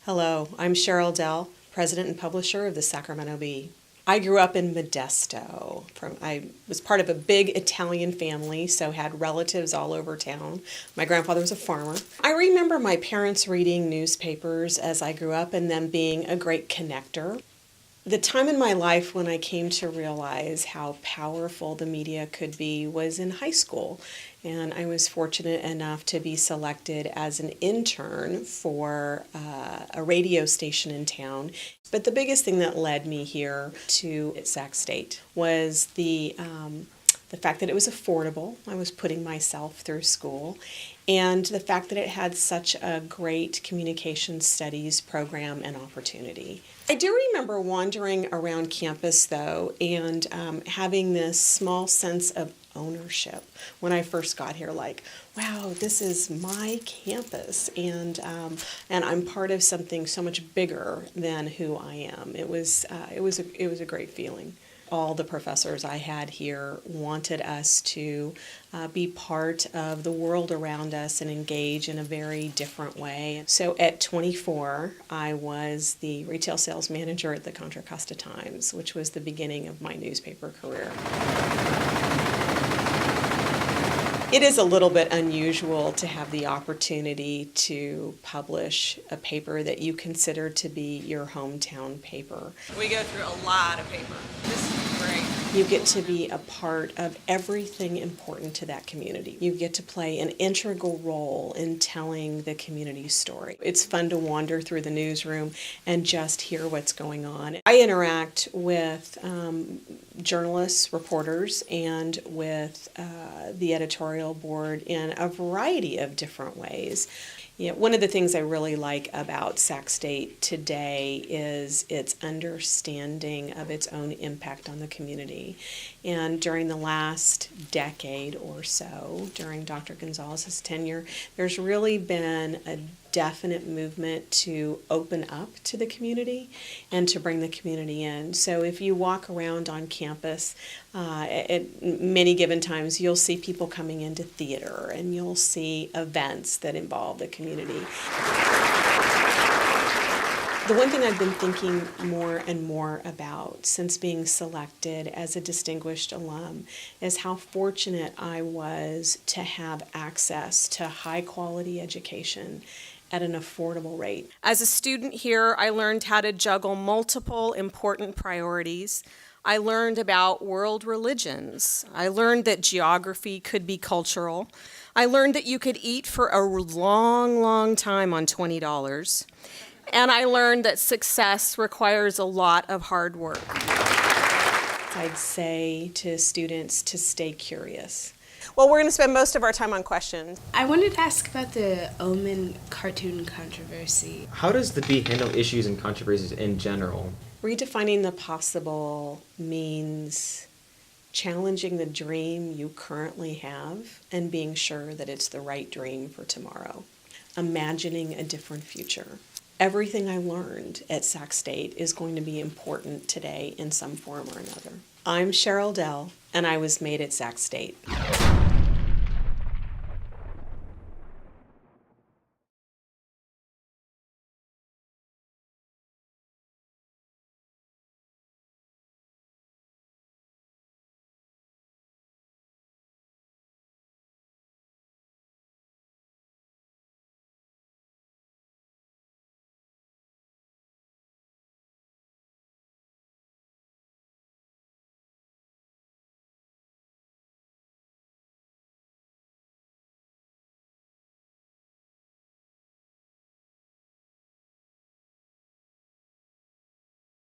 Hello, I'm Cheryl Dell, president and publisher of the Sacramento Bee. I grew up in Modesto. I was part of a big Italian family, so had relatives all over town. My grandfather was a farmer. I remember my parents reading newspapers as I grew up and them being a great connector. The time in my life when I came to realize how powerful the media could be was in high school. And I was fortunate enough to be selected as an intern for a radio station in town. But the biggest thing that led me here to Sac State was the fact that it was affordable. I was putting myself through school. And the fact that it had such a great communication studies program and opportunity. I do remember wandering around campus, though, and having this small sense of ownership when I first got here, like, wow, this is my campus, and I'm part of something so much bigger than who I am. It was a great feeling. All the professors I had here wanted us to be part of the world around us and engage in a very different way. So at 24, I was the retail sales manager at the Contra Costa Times, which was the beginning of my newspaper career. It is a little bit unusual to have the opportunity to publish a paper that you consider to be your hometown paper. We go through a lot of paper. This is great. You get to be a part of everything important to that community. You get to play an integral role in telling the community's story. It's fun to wander through the newsroom and just hear what's going on. I interact with journalists, reporters, and with the editorial board in a variety of different ways. One of the things I really like about Sac State today is its understanding of its own impact on the community. And during the last decade or so, during Dr. Gonzalez's tenure, there's really been a definite movement to open up to the community and to bring the community in. So if you walk around on campus, at many given times, you'll see people coming into theater and you'll see events that involve the community. The one thing I've been thinking more and more about since being selected as a distinguished alum is how fortunate I was to have access to high-quality education at an affordable rate. As a student here, I learned how to juggle multiple important priorities. I learned about world religions. I learned that geography could be cultural. I learned that you could eat for a long, long time on $20. And I learned that success requires a lot of hard work. I'd say to students to stay curious. Well, we're going to spend most of our time on questions. I wanted to ask about the Omen cartoon controversy. How does the Bee handle issues and controversies in general? Redefining the possible means challenging the dream you currently have and being sure that it's the right dream for tomorrow. Imagining a different future. Everything I learned at Sac State is going to be important today in some form or another. I'm Cheryl Dell, and I was made at Sac State.